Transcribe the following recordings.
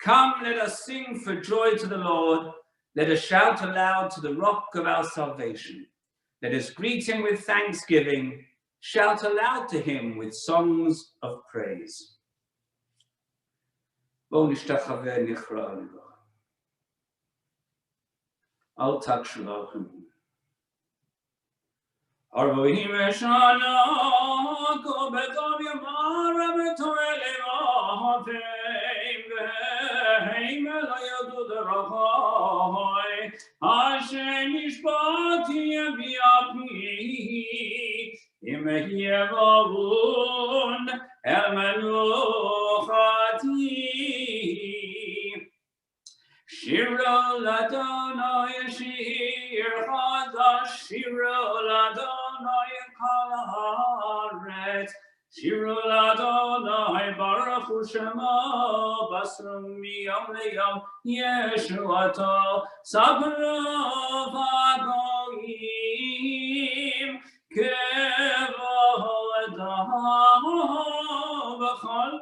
Come, let us sing for joy to the Lord. Let us shout aloud to the rock of our salvation. Let us greet him with thanksgiving. Shout aloud to him with songs of praise. Al tak shlachem. Arvohim eshana ko betov yamar betoel evahatem veheim lo yodud rachai Hashem nishbati yaviapi im yevavun el menuchati Shiro ladonai shir chadash Shiro ladonai kol haaretz Shiro ladonai baruch hu shemo basru miyom leyom Yeshuato sabro v'goyim kevodaho v'chol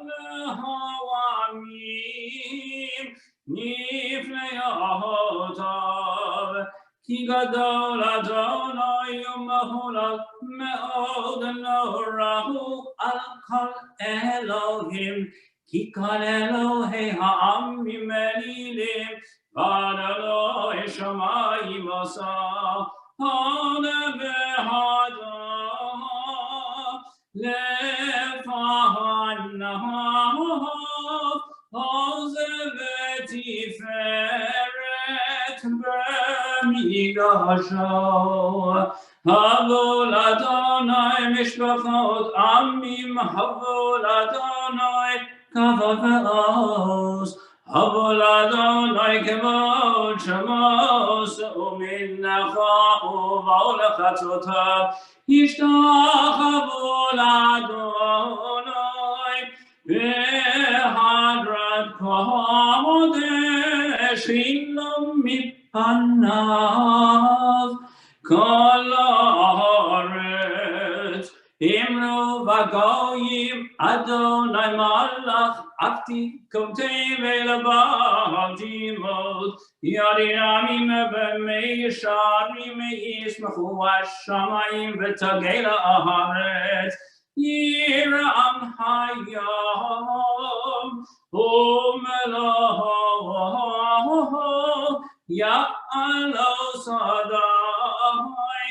ha'amim Nifleyahotav Ki gadol Adonai u'mehulal me'od norahu al kol Elohim Ki kol Elohei ha'amim elilim Vad Eloi shamayim asa Hane v'hada lefanav Tiferet b'migasho Havol Adonai mishpachot amim Havol Adonai kavod ve'oz Havol Adonai kevod shemos u'minacha u'va'olachatzotav Yishtach Havol Adonai Behadrat kodesh ilom mipanav kol haaretz imru v'goyim Adonai malach akti kotev elabav timot yadirayim v'meisharim yismachu hashamayim v'tagela haaretz Yiram hayom u'meloho ya'alo sadai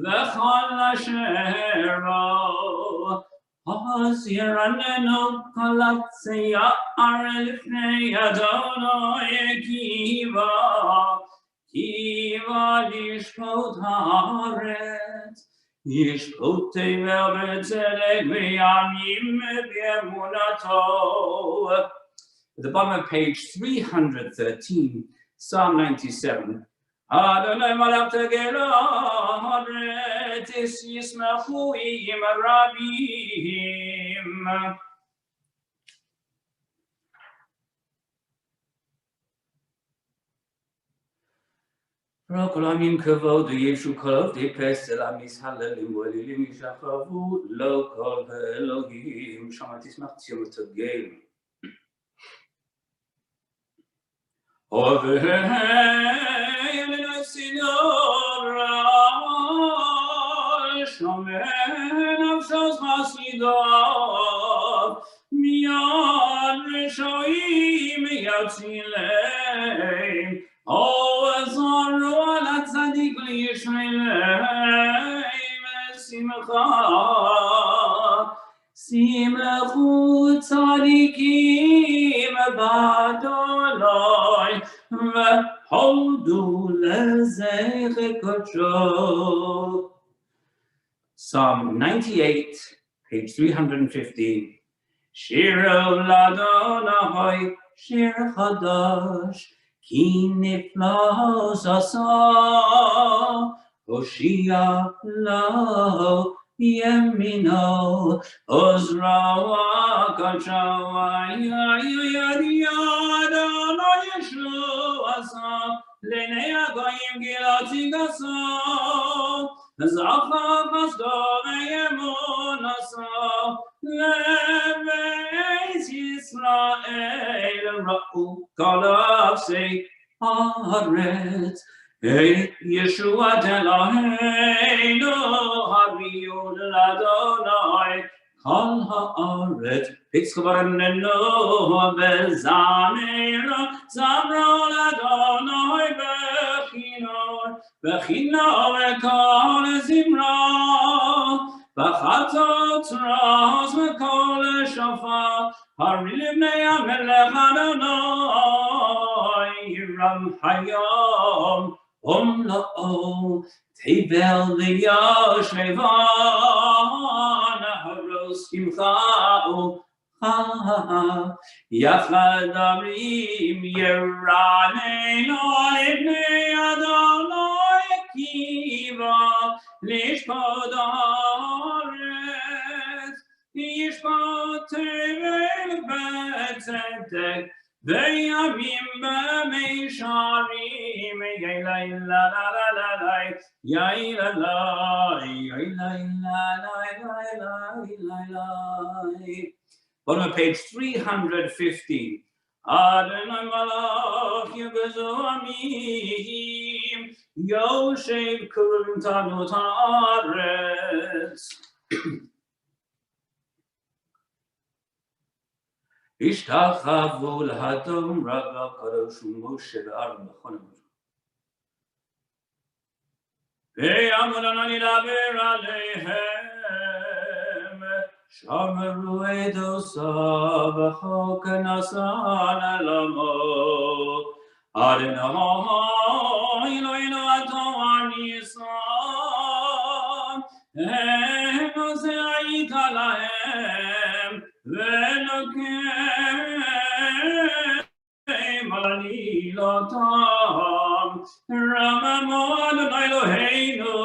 v'chol ashero Ha'ziranenu kalatze ya'ar lifnei Adonai kiva lishpot haaretz Yishpotei ve'betzedek ve'yamim ve'emunato. At the bottom of page 313, Psalm 97. Adonai malach tegelo hadretis yismachu im rabim. Kol amim kavod yeshu kol depes el amis halelim v'elilim yishachavu lo kol ha'elohim shama tismach tziyom tegel. Ovei elinasinor shomen avshos masidov miyad reshoim yatzilem. Oh, Zoru ala tzadik liyishmeilem simcha simchu tzadikim b'Adonai v'hodu lezechet kodsho. Psalm 98, page 315. Shiro l'Adonai shir chadash Ki niflos asa Hoshia lo yemino Ozra kachawa Yadiyada lo yeshu asa לעיני הגויים גילותי גסו, זכר חסדו ואמון עשו, לבית ישראל ראו כל אפסי הארץ, ישועת אלוהינו הביאו לאדוני כל הארץ, פצחברננו וזמרו, זמרו לאדוני בכינור וכל זמרה, בחצות ראש וכל שופר, הרי לבני המלך אדוני ירם היום ומלואו, תבל ויושבו נהרוס שמחהו יחד אומרים ירננו לפני אדוני קיבה לשפוט הארץ, ישפוט תבל בצדק וימים במישרים, Bottom of page 315. Adonai Malach Yegezu Amim Yoshev Kurim Tanut Haaretz. השתחוו להדום רב הקדוש ומשה ואהרון בכל ויאמרו אדוני לדבר עליהם, שמרו עדותיו וחוק נשאן עולמו, אדוני אלוהינו התורה ניסן, הנושא היית להם ונוקם על נילותם, רממו אדוני אלוהינו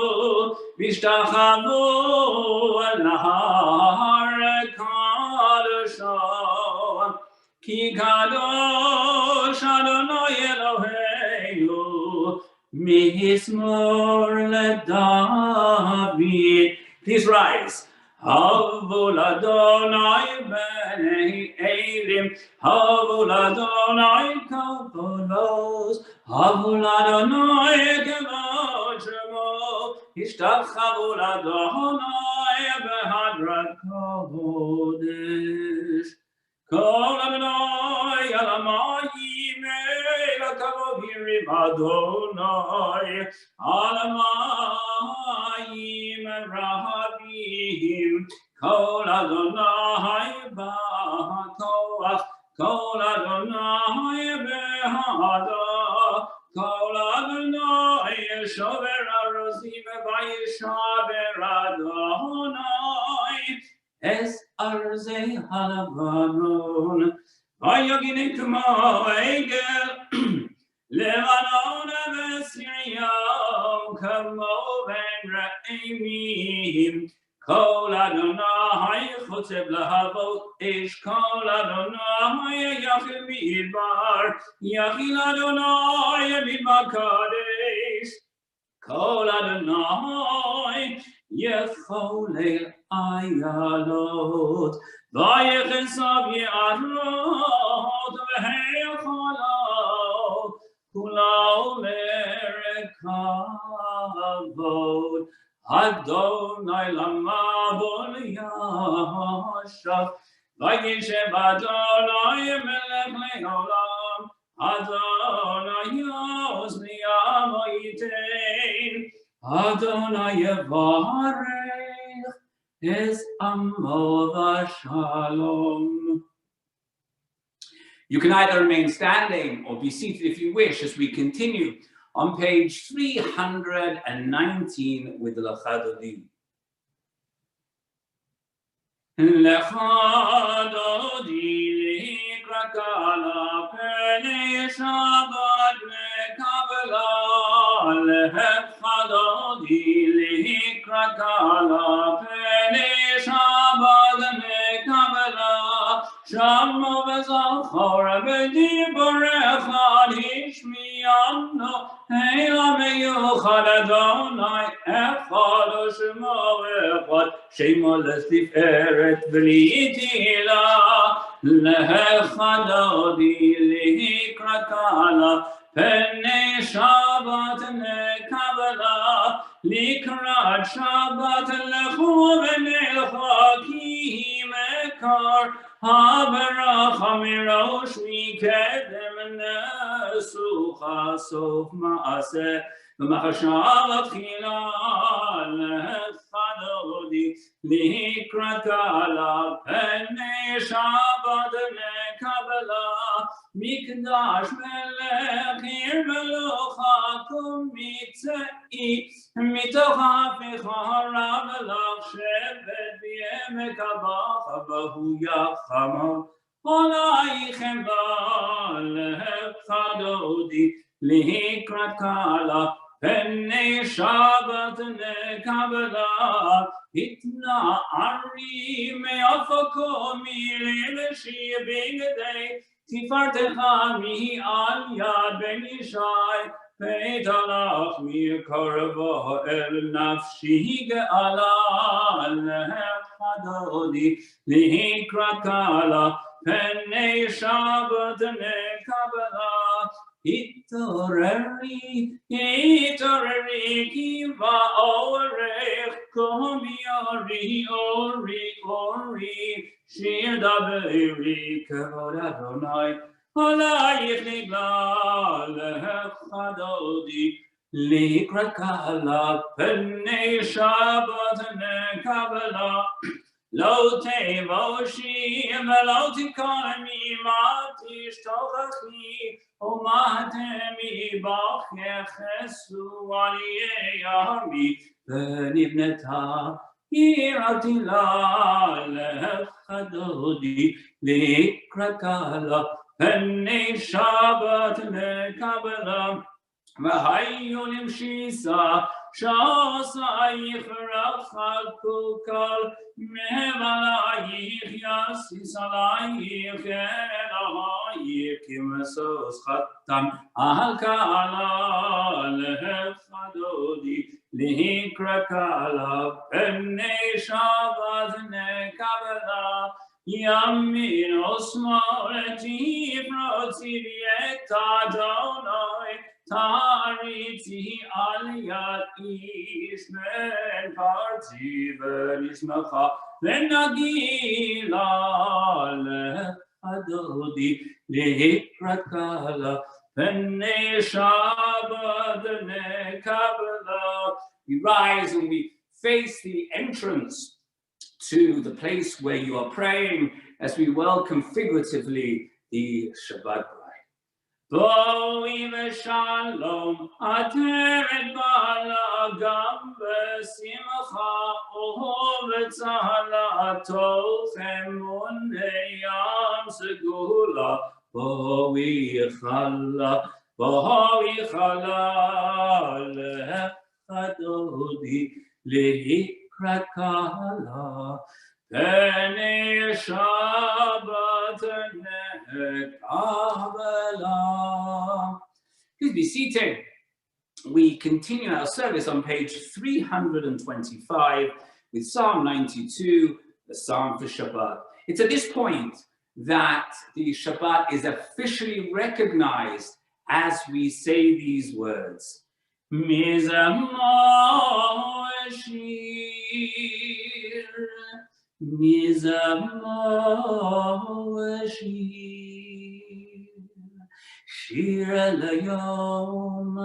והשתחוו אל נהר קדשו, כי קדוש אדוני אלוהינו מזמור לדוד. Please rise. Havu l'Adonai b'nei Elim, Havu l'Adonai kavolos, Havu l'Adonai kavod shemo, Ishtachavu l'Adonai b'hadrat kodesh. Kol Adonai alamayim elakavod yirim Adonai, alamayim rahabim. Kol Adonai b'hakoach, Kol Adonai b'hada, Kol Adonai shover arozim v'yishaber Adonai es arzei halabanon, v'yoginem k'mo egel levanon v'siriyom k'mo ben ra'imim. Kol Adonai chotzev lahavot ish, Kol Adonai yachil midbar, yachil Adonai midbar kadesh, Kol Adonai yecholel ayalot, vayechesav ye'arot v'heycholot, kulau merekavod. Adonai lamavol yashav, vayishev Adonai melech leolam, Adonai yozni amo yitein, Adonai yevarech es amo v'shalom. You can either remain standing or be seated if you wish as we continue on page 319 with the Lachadodi. Lachadodi likrakala pene Shabbat lekabala, Lachadodi likrakala pene Shabbat lekabala, Shama v'zachor v'diborech hishmiyanu Heila meyuchad Adonai echad u'shemo echad Shemo l'tiferet v'litila Lehechadodi lihikrakala Pene Shabbat nekabala Likrat Shabbat lechu v'nelcha ki mekar Haberach hamirosh mikedem nesucha sof maaseh V'machashav tchila lechadodi Likrat kala Pene Shabbat nekabala Mikdash melech ir melochakum mitzei mitoch hafecha harav elach shevet b'yemek haba bahu yachama olaichem ba'alev chadodi likrat kala Pnei Shabbat nekabela Itna ari me'afako mi'leshi b'gedei Tifartecha mi al yad ben Yishai Peitalach mi karava el nafshi ge'ala Lehechadodi lihikrat kala Pnei Shabbat nekabela Itoreri kiva orech komi ori Shir daberi kavod Adonai Alayich nigla lehechadodi Likrat kala Pnei Shabbat nekabela Lo tevoshi v'lo tikolemi ma tishtochachi Umatemi b'chechesu aliyei ami V'nibneta iratila lechadodi Likrat kala Pnei Shabbat nekabela V'hayonim shisa Shasa yichrachad kukal Mevalayich yasis alayich Elahayich Kimesos chattam Al kala lechadodi Lihikrat kala Pnei Shabbat nekabela Yamin osmoleti Frotzi et Adonai Tariti aliyat Ishmael parti v'nishmacha v'nagila lechadodi lihikrat kala Pnei Shabbat nekabela. We rise and we face the entrance to the place where you are praying as we welcome figuratively the Shabbat bride. Boi v'shalom atem et bala gam v'simcha v'tzala tochem uneyam segula boi chala lechadodi lihikrat kala Pnei Shabbat nekabela. Please be seated. We continue our service on page 325 with Psalm 92, the Psalm for Shabbat. It's at this point that the Shabbat is officially recognized as we say these words. Mizamor shir, mizamor shir, shir elayom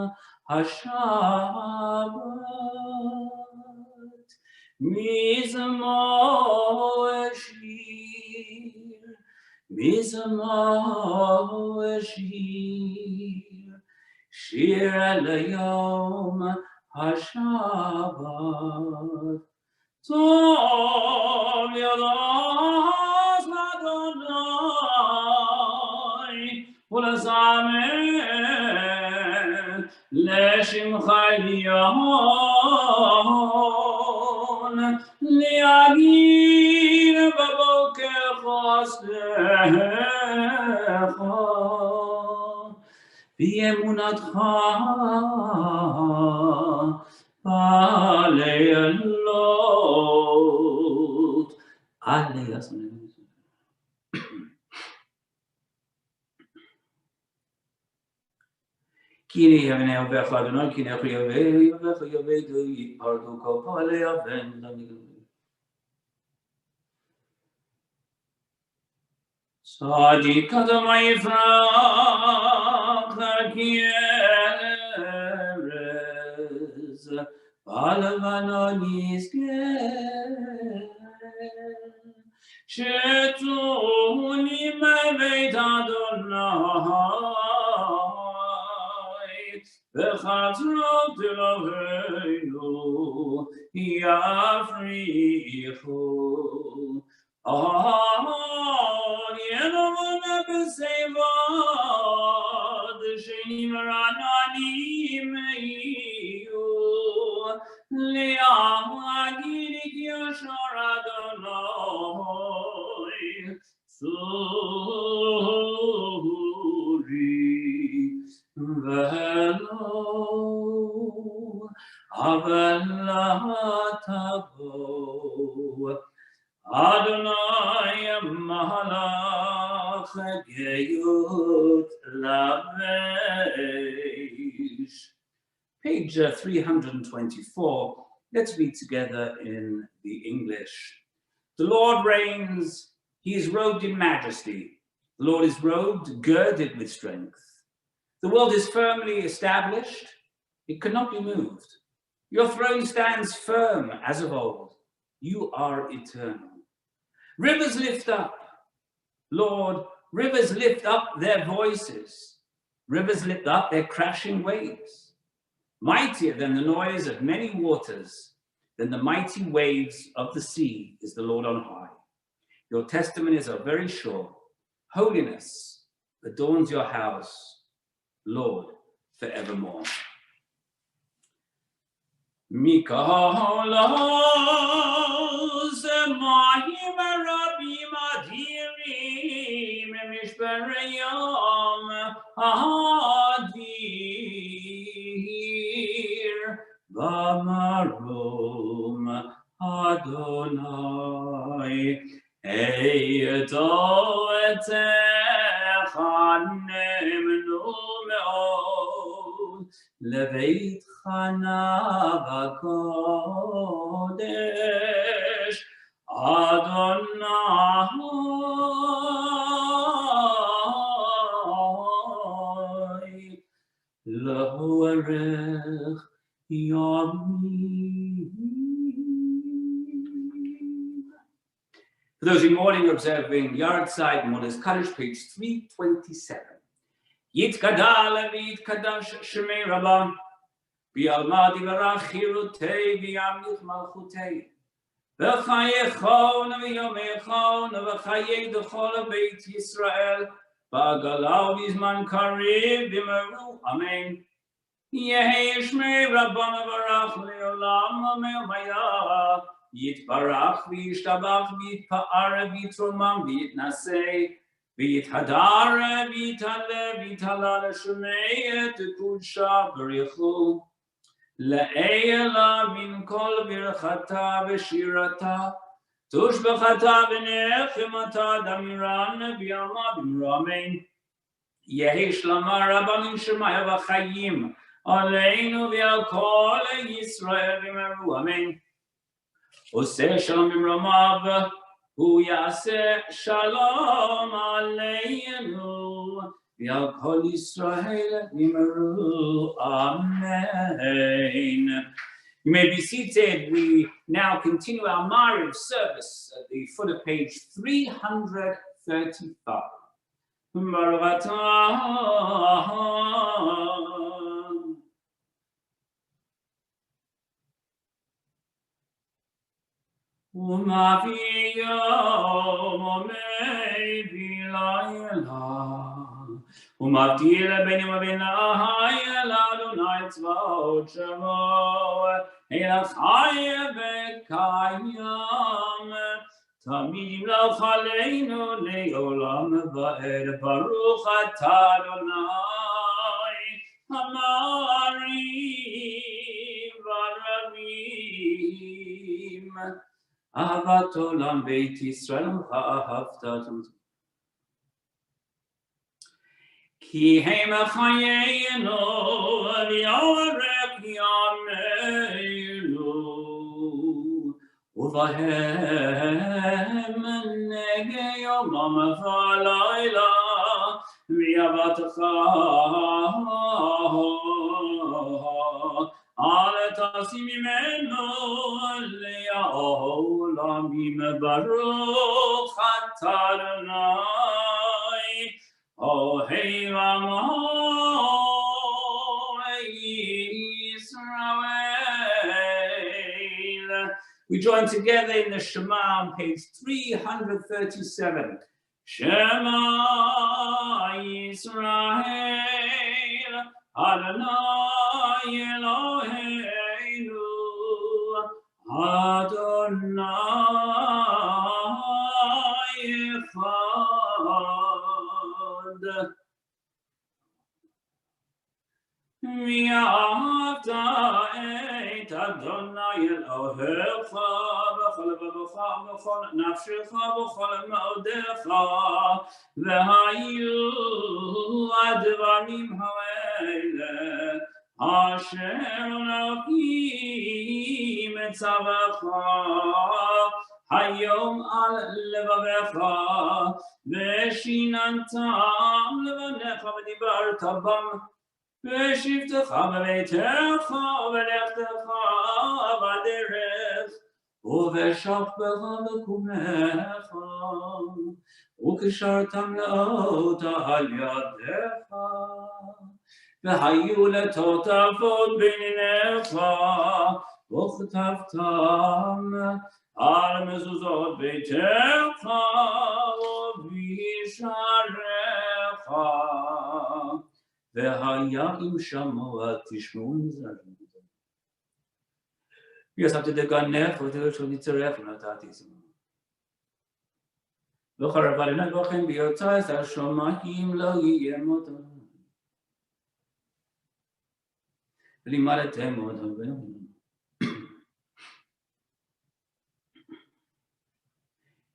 hashabbat, mizamor shir, mizamor shir, shir elayom hashabbat. Tov yodos l'Adonai u'lezamer le'shimcha elyon li'agir b'boker בחסדך באמונתך בלילות. כי הנה יהבך אדוני, כי נך יהבך יבדו יפרדו כל פועלי אבן. צדיק אדמה יפרח כרז, בלבנון יסגר, שתוני מבית אדוני, בחצרות אלוהינו יפריחו. ינומנה בשיבוד, שנמרננים יהיו, להגיד את ישר אדוני, צורי ולא, אבל תבוא. Adonai Malach Geyut Lavesh. Page 324. Let's read together in the English. The Lord reigns. He is robed in majesty. The Lord is robed, girded with strength. The world is firmly established. It cannot be moved. Your throne stands firm as of old. You are eternal. Rivers lift up, Lord, rivers lift up their voices. Rivers lift up their crashing waves. Mightier than the noise of many waters, than the mighty waves of the sea is the Lord on high. Your testimonies are very sure. Holiness adorns your house, Lord, forevermore. Mahim Rabim Adirim Mishperayom Adir Bamarum Adonai Eito Etechanem Numeod Leveit Chana Vakodesh Adonai L'orech Yomim. For those in mourning, observing Yahrzeit Modas Kaddish, page 327. Yitkadal v'yitkadash shemei Rabbah, v'yalmad yivarach chirutei v'yamlich malchutei. V'chayechon v'yomechon v'chayei d'chol beit Yisrael v'agalau v'zman kariv v'meru. Amen. Yehi shmei Rabbah mevarach le'olam me'omaya. Yitbarach v'yishtabach v'yitpa'ar v'yitromam v'yitnasei v'yithadar v'yitale v'yitala l'shemei et kudsha b'richu. Le'ela min kol birchata v'shirata tushbachata v'nechemata damiran v'yama b'mru. Amen. Yehi shlama rabbanim shemaya v'chayim aleinu v'al kol Yisrael v'meru. Amen. Oseh shalom b'mromav hu yaseh shalom aleinu v'al kol Yisrael v'meru. Amen. You may be seated. We now continue our Mariv service at the foot of page 335. Baruch atah Umaviyom omei v'layela Umavdil benim v'nahayela Adonai tzvaot shemo elachai v'kayam תמיד ימלוך עלינו לעולם ועד. ברוך אתה אדוני המרים ורבים, אהבת עולם בית ישראל אהבת. כי הם חיינו ויארך ימינו, ובהם נגע יומם ולילה, ואהבתך אל תשים ממנו לעולמים. ברוך אתה אדוני אוהב עמו Israel. We join together in the Shema on page 337. Shema Yisrael Adonai Eloheinu Adonai Echad. ואהבת את אדוני אלוהיך בכל לבבך ובכל נפשך ובכל מאודך, והיו הדברים האלה אשר אלוהים מצווך היום על לבבך, ושיננתם לבניך ודיברת בם, בשבתך בביתך ובלכתך בדרך, ובשכבך בקומך, וקשרתם לאות על ידך, והיו לטוטפות בין עיניך, וכתבתם על מזוזות ביתך ובשעריך. והיה אם שמוע תשמעו נזרים. וישמתי דגנך ותרשו נצרף ונתתי זמן. וחרבה לנגוכם ביוצאי השמיים לא יהיה מותם. ולימדתם אותם בנאום.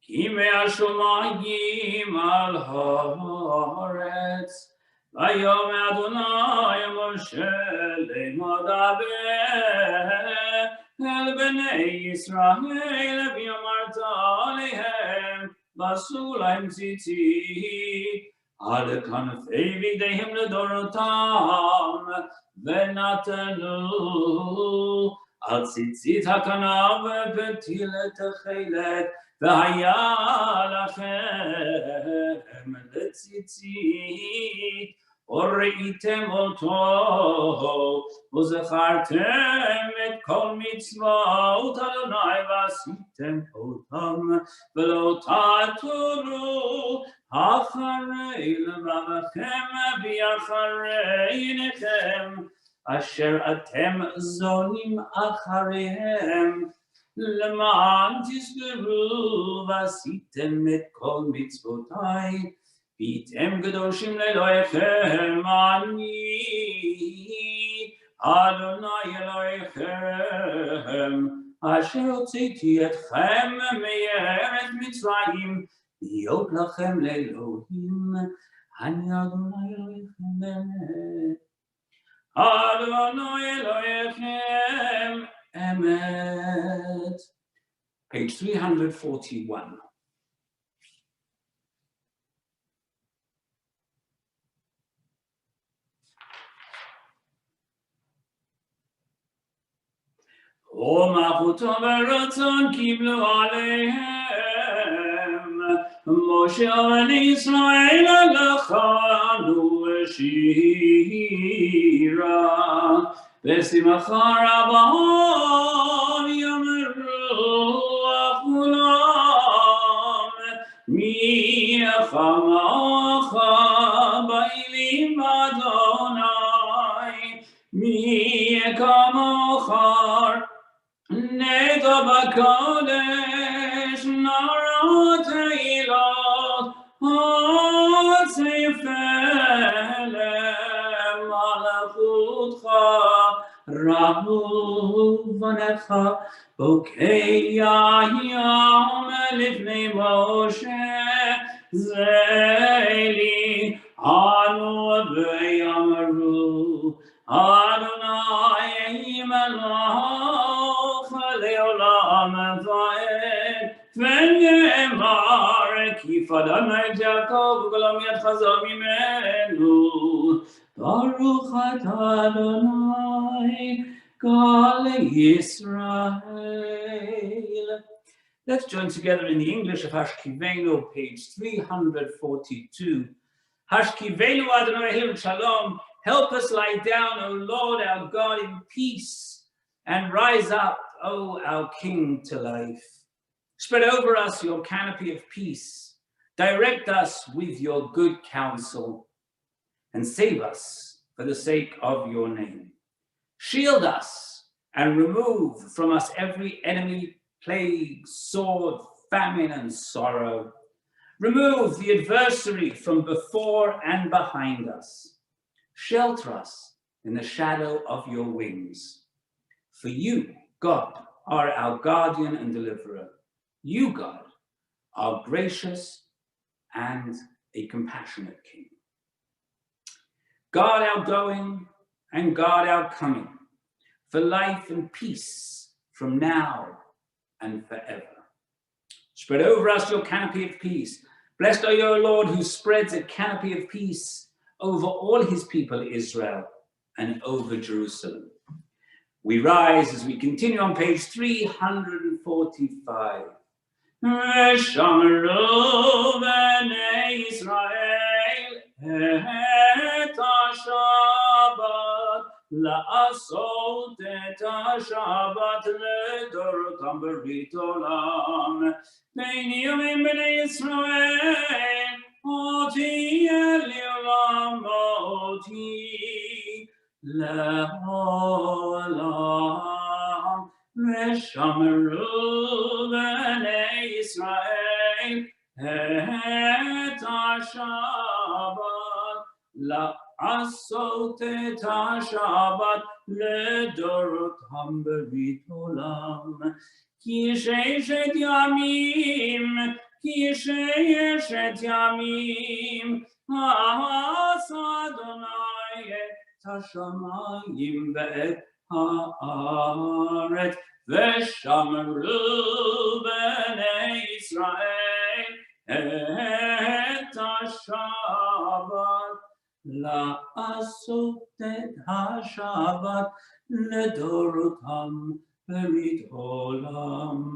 כי מהשמיים על הארץ ויאמר אדוני משה לאמור דבר אל בני ישראל ואמרת עליהם ועשו להם ציצית על כנפי בגדיהם לדורותם, ונתנו על ציצית הכנף ופתילת התכלת, והיה לכם לציצית וראיתם אותו וזכרתם את כל מצוות אדוני ועשיתם אותם, ולא תעתורו אחרי לבבכם ואחרי עיניכם אשר אתם זונים אחריהם, למען תזכרו ועשיתם את כל מצוותיי, והייתם קדושים לאלוהיכם. אני אדוני אלוהיכם אשר הוצאתי אתכם מארץ מצרים להיות לכם לאלוהים. אני אדוני אלוהיכם באמת, אדוני אלוהיכם אמת. Page 341. ומלכותו ורצון קיבלו עליהם, משה ובני ישראל לחנו שירה, בשמחה רבה יאמרו כולם, מי כמוך באלים אדוני, מי כמוך נגע בקודש ושנרות העילות הוסיפה למלכותך ראו בניך בוקע יום לפני משה זלי אנו ויאמרו אדוני מלך לעולם ועד ונאמר כי פדה את יעקב וגלם יד חזר ממנו ברוך אתה אדוני God Israel. Let's join together in the English of Hashkivenu, page 342. Hashkivenu Adonai Elohim Shalom. Help us lie down, O Lord our God, in peace, and rise up, O our King, to life. Spread over us your canopy of peace. Direct us with your good counsel, and save us for the sake of your name. Shield us and remove from us every enemy, plague, sword, famine, and sorrow. Remove the adversary from before and behind us. Shelter us in the shadow of your wings. For you, God, are our guardian and deliverer. You, God, are gracious and a compassionate King. Guard our going and guard our coming, for life and peace from now and forever. Spread over us your canopy of peace. Blessed are you, O Lord, who spreads a canopy of peace over all his people Israel and over Jerusalem. We rise as we continue on page 345. V'shamru b'nei Israel et ha-Shabbat לעשות את השבת לדורותם ברית עולם. בנימין בני ישראל, אותי אל עולם אותי לעולם. ושמרו בני ישראל את השבת לעשות את השבת לדורותם ברית עולם. כי ששת ימים עשה אדוני את השמיים ואת הארץ ושמרו בני ישראל את השבת לעשות את השבת לדורותם ברית עולם.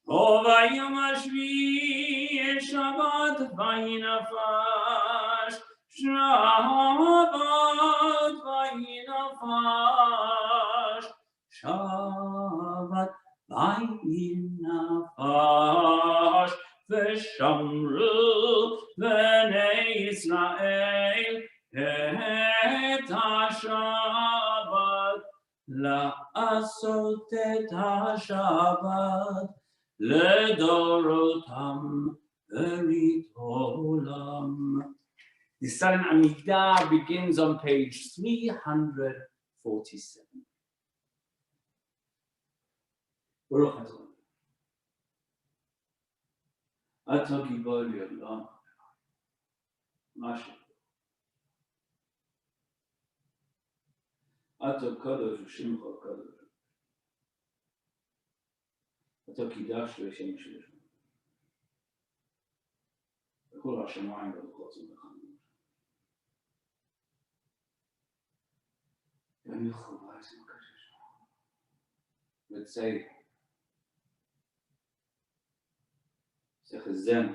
וביום השביעי שבת וינפש, שבת וינפש, שבת וינפש. ושמרו בני ישראל את השבת לעשות את השבת לדורותם ברית עולם. The Silent Amidah begins on page 347. Baruch Adonai. אתה גיבור לי עולם, משהו. אתה קדוש ושמך קדוש. אתה קידשת לשם שלך. בכל השמיים ובכל צמחים. ואני חובה את מקדש. וצי. שחזם.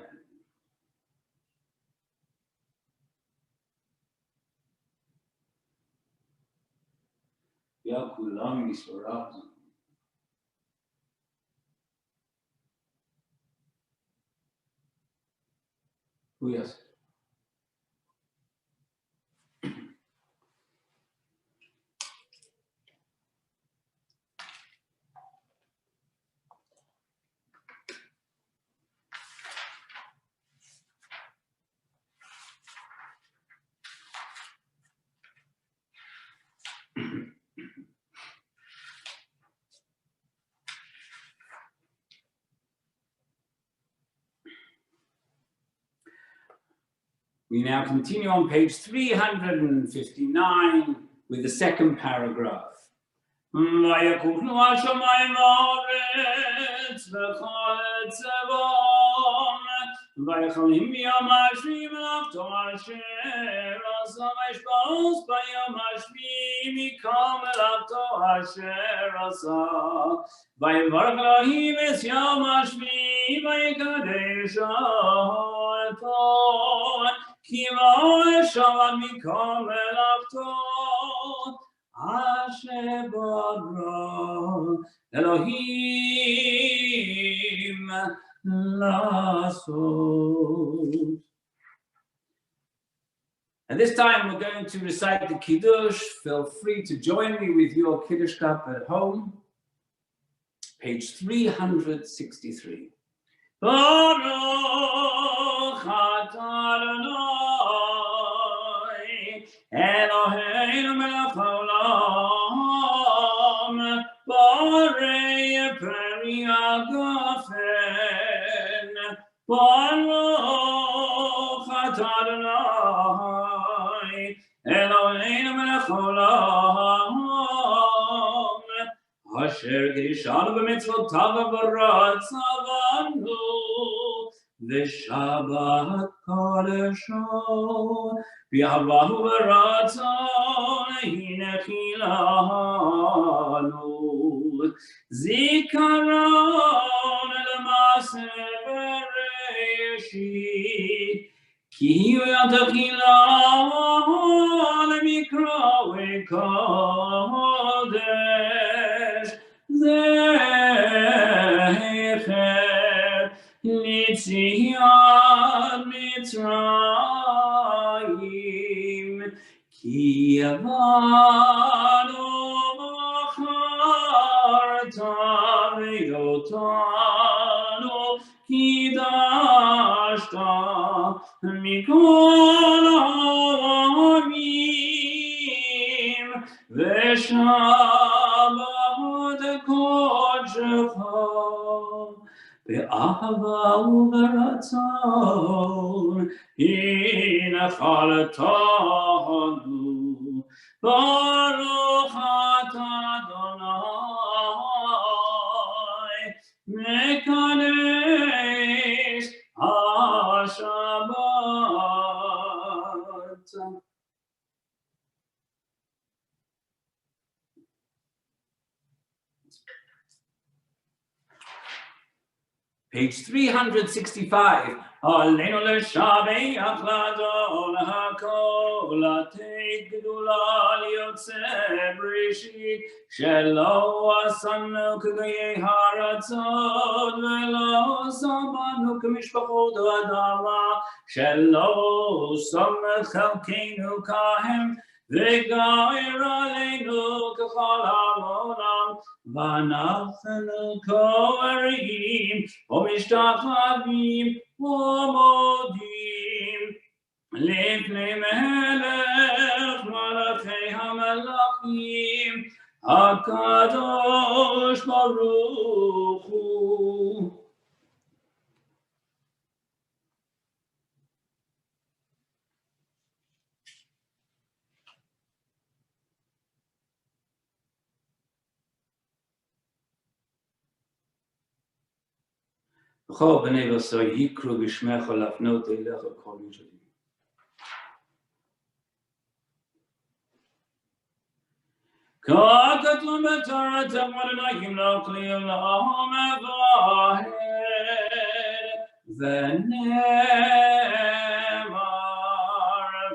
יא כולם יספרח. הוא יעשה. We now continue on page 359 with the second paragraph. ויקופנו השמיים והארץ וכל צבאם ויכולים ביום השביעי מלאכתו אשר עשה וישבעוס ביום השביעי מכל מלאכתו אשר עשה ויברך אלוהים את יום השביעי ויקדשו אותו כי לא שבת מכל מלאכתו אשר ברא אלוהים לעשות. At this time, we're going to recite the Kiddush. Feel free to join me with your Kiddush cup at home. Page 363. Baruch atah Adonai Eloheinu melech haolam borei peri hagafen Baruch atah Adonai Eloheinu melech haolam Asher gishanu b'mitzvotav v'ratzavanu v'shabbat kadesho v'yahvahu v'ratzon hinechilanu zikaron l'maseh v'reshit ki hu yatachila l'mikra v'kodesh zecher litzion mitzrayim ki avanu b'charta v'yotanu kidashta mikol ha'amim v'shabbat kodshcha באהבה וברצון הנחלתנו ברוך אתה אדוני מקדש השבת. Page 365. Aleinu l'shabeach l'Adon ha'kol לתת גדולה ליוצא בראשית שלא עשנו כגויי הארצות ולא שמנו כמשפחות האדמה שלא סומך חלקנו כהם וגער עלינו ככל עמונם ואנחנו קוראים ומשתחווים ומודים לפני מלך מלכי המלכים הקדוש ברוך הוא. בכל בני בשר יקראו בשמך להפנות אליך כל משלים. ככתוב בתורת אדוני ימלוך לעולם ועד ונאמר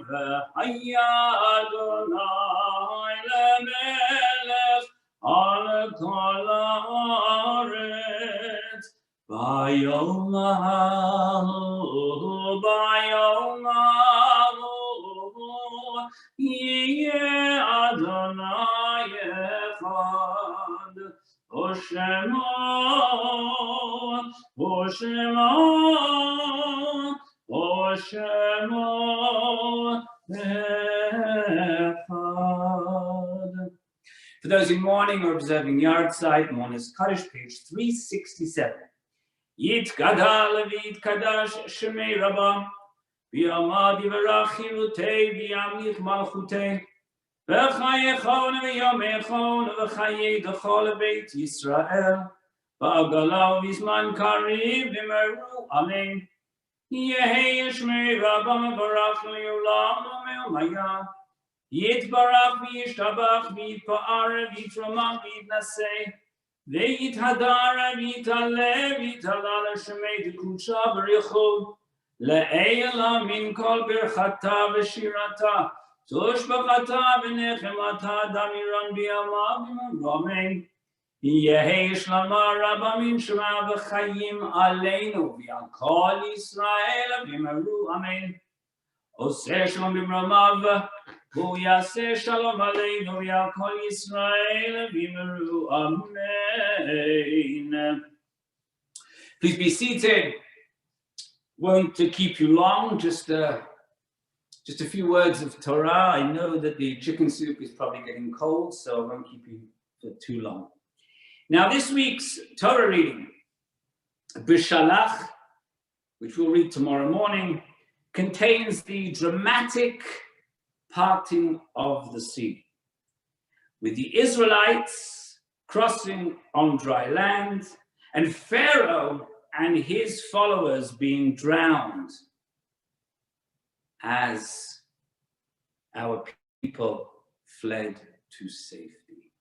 והיה אדוני למלך על כל הארץ ביום ההוא יהיה אדוני אחד ושמו אחד. For those in mourning or observing yard side, mourners Kaddish, page 367. Yitkadal v'yitkadash shemei Rabbah v'yamad yivarach chilutei v'yamich malchutei v'chayechon v'yamechon v'chayei d'chol beit Yisrael v'agalau v'zman kariv v'meru amen. Yehi yishmei rabam v'barach li'olam u'me'omaya yitbarach v'yishtabach v'yitpa'ar v'yitramach v'yitnaseh v'yithadar v'yitalev v'yitalal shemei d'kudsha v'richol le'ela min kol birchata v'shirata tushbachata v'nechemata damiran b'yamav v'meru amen. Yehi shlama rabba min shema v'chayim aleinu v'al kol Yisrael v'meru amen. Oseh shalom b'mramav hu yaseh shalom aleinu v'al kol Yisrael v'meru amen. Please be seated. Won't keep you long. Just a few words of Torah. I know that the chicken soup is probably getting cold, so I won't keep you for too long. Now, this week's Torah reading, B'Shalach, which we'll read tomorrow morning, contains the dramatic parting of the sea, with the Israelites crossing on dry land and Pharaoh and his followers being drowned as our people fled to safety.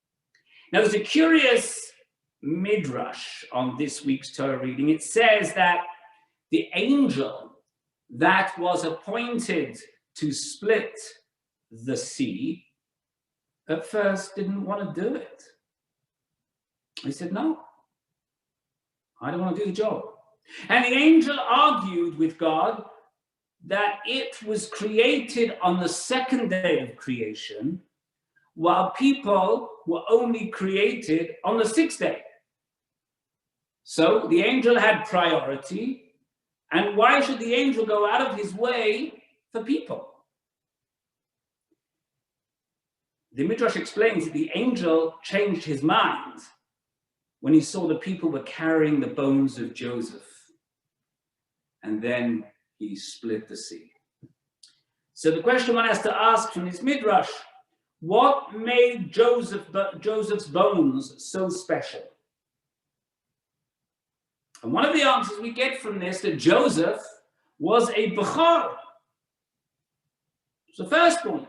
Now, there's a curious midrash on this week's Torah reading. It says that the angel that was appointed to split the sea at first didn't want to do it. He said, no, I don't want to do the job. And the angel argued with God that it was created on the second day of creation, while people were only created on the sixth day. So the angel had priority, and why should the angel go out of his way for people? The Midrash explains that the angel changed his mind when he saw the people were carrying the bones of Joseph, and then he split the sea. So the question one has to ask from this Midrash, what made Joseph's bones so special? And one of the answers we get from this, that Joseph was a Bechor, the firstborn.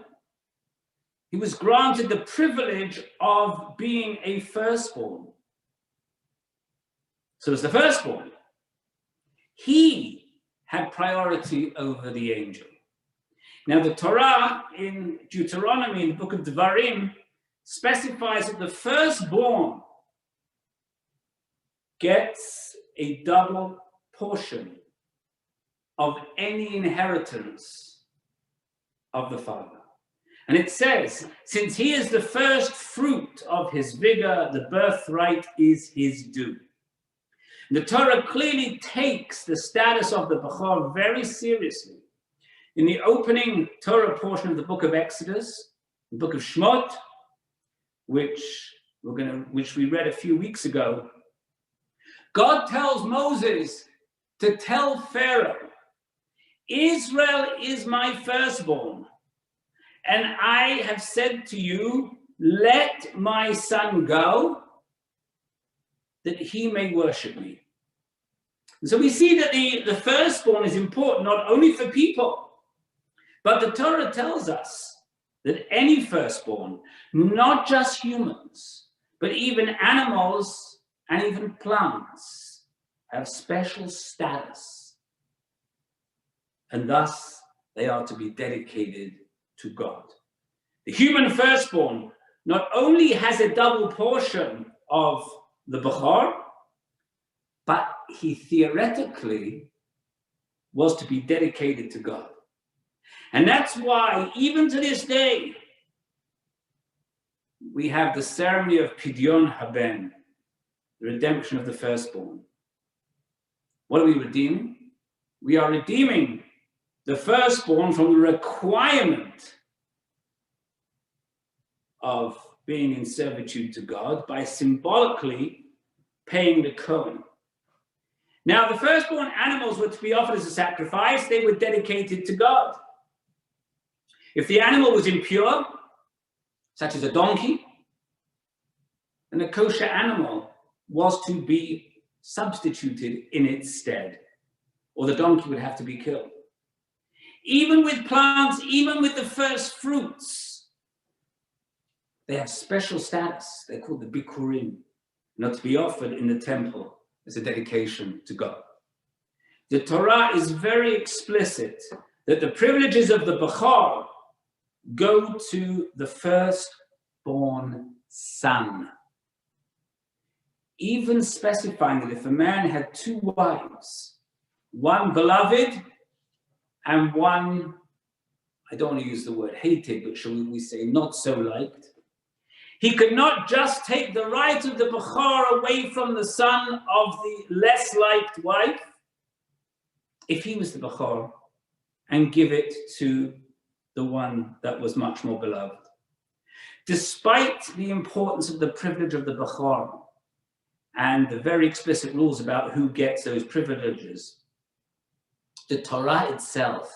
He was granted the privilege of being a firstborn. So as the firstborn, he had priority over the angel. Now the Torah in Deuteronomy, in the book of Devarim, specifies that the firstborn gets a double portion of any inheritance of the father. And it says, since he is the first fruit of his vigor, the birthright is his due. The Torah clearly takes the status of the Bechor very seriously. In the opening Torah portion of the book of Exodus, the book of Shmot, which we read a few weeks ago, God tells Moses to tell Pharaoh, Israel is my firstborn, and I have said to you, let my son go, that he may worship me. And so we see that the firstborn is important not only for people, but the Torah tells us that any firstborn, not just humans, but even animals and even plants, have special status. And thus, they are to be dedicated to God. The human firstborn not only has a double portion of the Bechor, but he theoretically was to be dedicated to God. And that's why, even to this day, we have the ceremony of Pidyon Haben, the redemption of the firstborn. What are we redeeming? We are redeeming the firstborn from the requirement of being in servitude to God by symbolically paying the Kohen. Now, the firstborn animals were to be offered as a sacrifice. They were dedicated to God. If the animal was impure, such as a donkey, then a kosher animal was to be substituted in its stead, or the donkey would have to be killed. Even with plants, even with the first fruits, they have special status. They're called the bikurim, not to be offered in the temple as a dedication to God. The Torah is very explicit that the privileges of the Bechor go to the firstborn son, even specifying that if a man had two wives, one beloved and one, I don't want to use the word hated, but shall we say not so liked, he could not just take the right of the Bechor away from the son of the less liked wife, if he was the Bechor, and give it to the one that was much more beloved. Despite the importance of the privilege of the Bechor and the very explicit rules about who gets those privileges, the Torah itself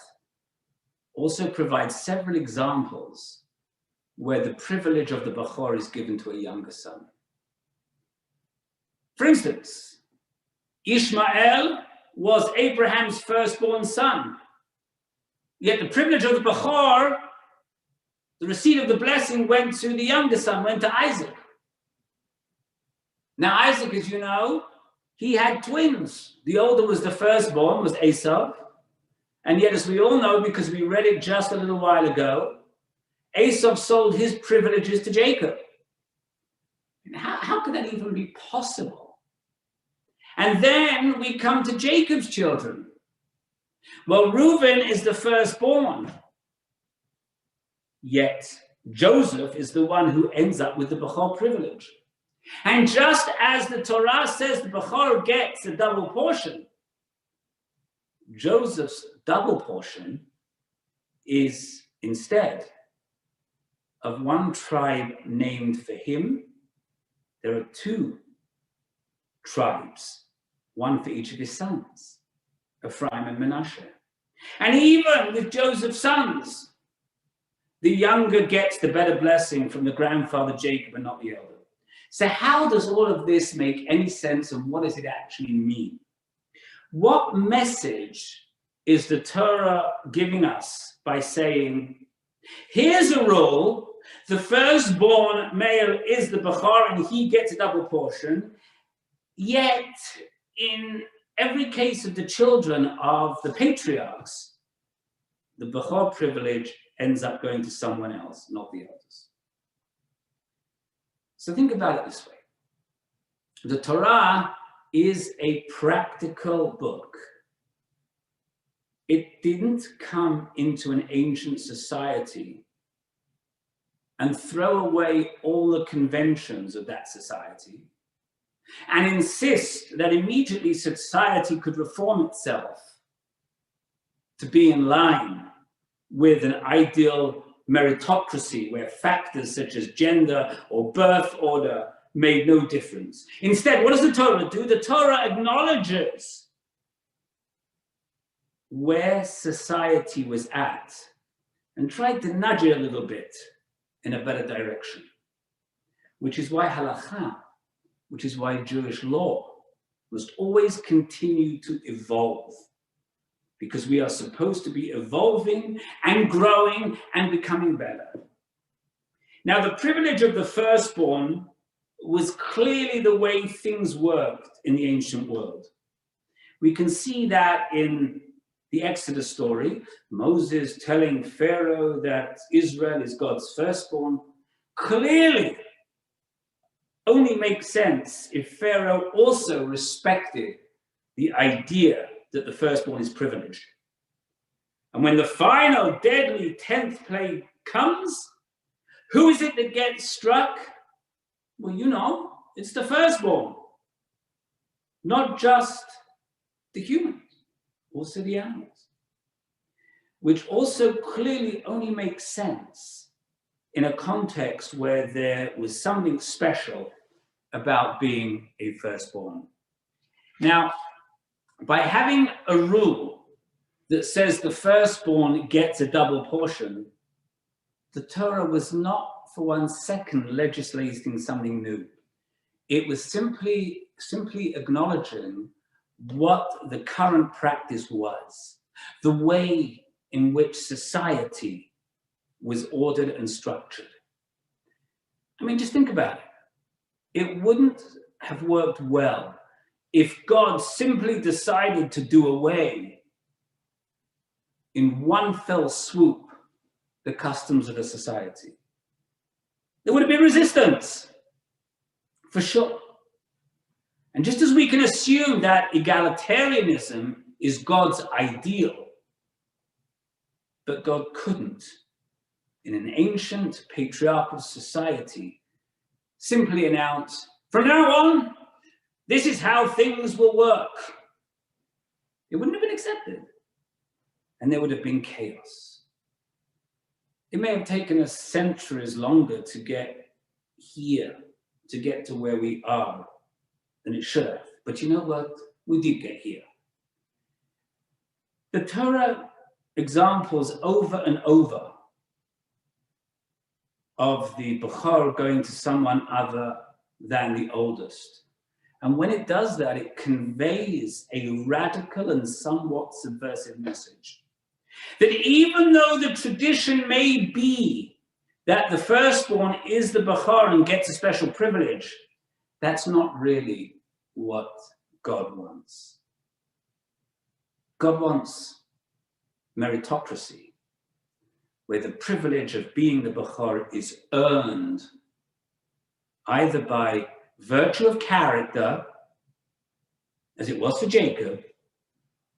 also provides several examples where the privilege of the Bechor is given to a younger son. For instance, Ishmael was Abraham's firstborn son, yet the privilege of the Bechor, the receipt of the blessing, went to the younger son, went to Isaac. Now Isaac, as you know, he had twins. The older was the firstborn, was Esau. And yet, as we all know, because we read it just a little while ago, Esau sold his privileges to Jacob. How could that even be possible? And then we come to Jacob's children. Well, Reuben is the firstborn, yet Joseph is the one who ends up with the Bechor privilege. And just as the Torah says the Bechor gets a double portion, Joseph's double portion is instead of one tribe named for him. There are two tribes, one for each of his sons, Ephraim and Manasseh. And even with Joseph's sons, the younger gets the better blessing from the grandfather Jacob and not the elder. So how does all of this make any sense, and what does it actually mean? What message is the Torah giving us by saying, here's a rule, the firstborn male is the Bechor and he gets a double portion, yet in every case of the children of the patriarchs, the Bechor privilege ends up going to someone else, not the elders. So think about it this way. The Torah is a practical book. It didn't come into an ancient society and throw away all the conventions of that society and insist that immediately society could reform itself to be in line with an ideal meritocracy where factors such as gender or birth order made no difference. Instead, what does the Torah do? The Torah acknowledges where society was at and tried to nudge it a little bit in a better direction, which is why halakha, which is why Jewish law must always continue to evolve, because we are supposed to be evolving and growing and becoming better. Now, the privilege of the firstborn was clearly the way things worked in the ancient world. We can see that in the Exodus story, Moses telling Pharaoh that Israel is God's firstborn clearly only makes sense if Pharaoh also respected the idea that the firstborn is privileged. And when the final deadly 10th plague comes, who is it that gets struck? Well, you know, it's the firstborn. Not just the humans, also the animals. Which also clearly only makes sense in a context where there was something special about being a firstborn. Now, by having a rule that says the firstborn gets a double portion, the Torah was not for 1 second legislating something new. It was simply acknowledging what the current practice was, the way in which society was ordered and structured. I mean, just think about it. It wouldn't have worked well if God simply decided to do away in one fell swoop the customs of a society. There would have been resistance, for sure. And just as we can assume that egalitarianism is God's ideal, but God couldn't, in an ancient patriarchal society, simply announce, from now on, this is how things will work. It wouldn't have been accepted. And there would have been chaos. It may have taken us centuries longer to get here, to get to where we are, than it should have. But you know what? We did get here. The Torah examples over and over of the Bechor going to someone other than the oldest. And when it does that, it conveys a radical and somewhat subversive message. That even though the tradition may be that the firstborn is the Bechor and gets a special privilege, that's not really what God wants. God wants meritocracy, where the privilege of being the Bechor is earned either by virtue of character, as it was for Jacob,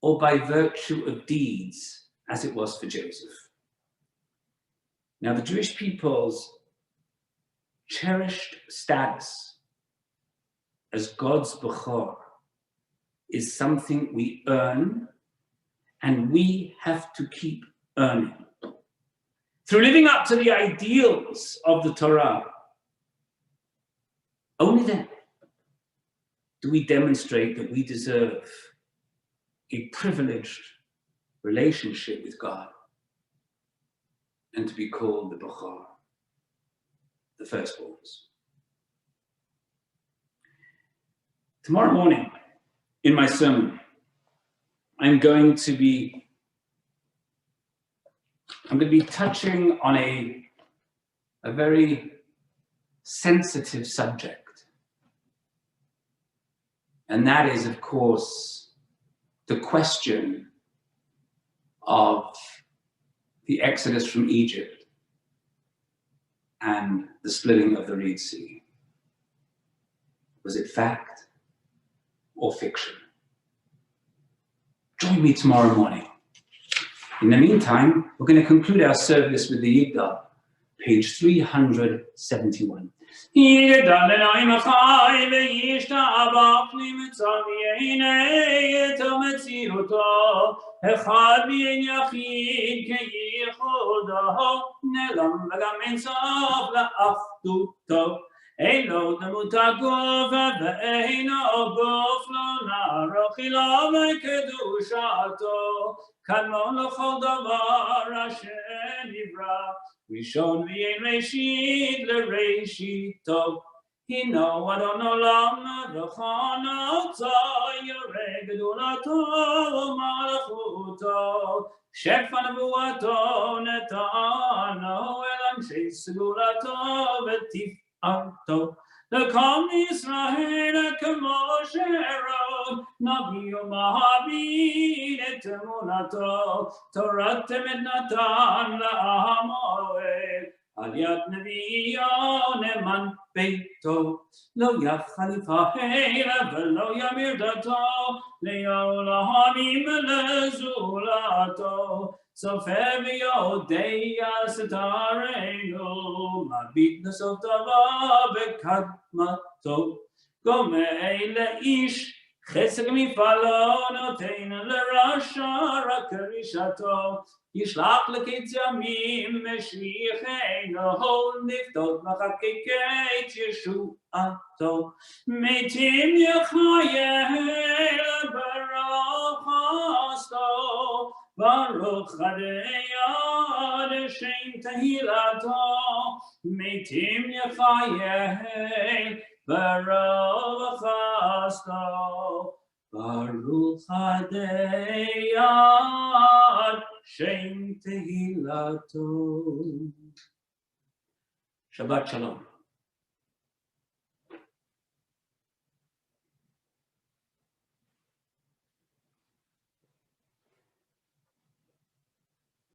or by virtue of deeds, as it was for Joseph. Now, the Jewish people's cherished status as God's Bechor is something we earn, and we have to keep earning. Through living up to the ideals of the Torah, only then do we demonstrate that we deserve a privileged relationship with God and to be called the Bechor, the firstborns. Tomorrow morning, in my sermon, I'm going to be touching on a very sensitive subject. And that is, of course, the question of the Exodus from Egypt and the splitting of the Red Sea. Was it fact or fiction? Join me tomorrow morning. In the meantime, we're going to conclude our service with the Yigdal, page 371. אחד בין יחיד כייחודו נעלם וגם אין סוף לאחדותו אינו דמות הגוף ואינו גוף לא נערוך אליו וקדושתו קדמון לכל דבר אשר נברא ראשון ואין ראשית לראשיתו הינו אדון עולם וחנותו ירא גדולתו ומלכותו שפע נבואתו נתנו אל אנשי סגולתו ותפארתו לכל ישראל כמו שרוד נביא ומעביד את אמונתו תורת אמת נתן לעם אוהב על יד נביאו נאמן ביתו לא יחליפה הילה ולא ימיר דתו לעולמים לזולתו צופה ויודע סתרנו מביט לסוף דבר בקדמתו גומא לאיש חסד מפעלו נותן לרשע רק קרישתו, ישלח לקיץ ימים משיחנו, לפדות מחקקי ישועתו. מתים יחייל ברוך עשתו, ברוך הדיין שם תהילתו. מתים יחייל ברוך עשתו, ברוך הדיין שם תהילתו. שבת שלום.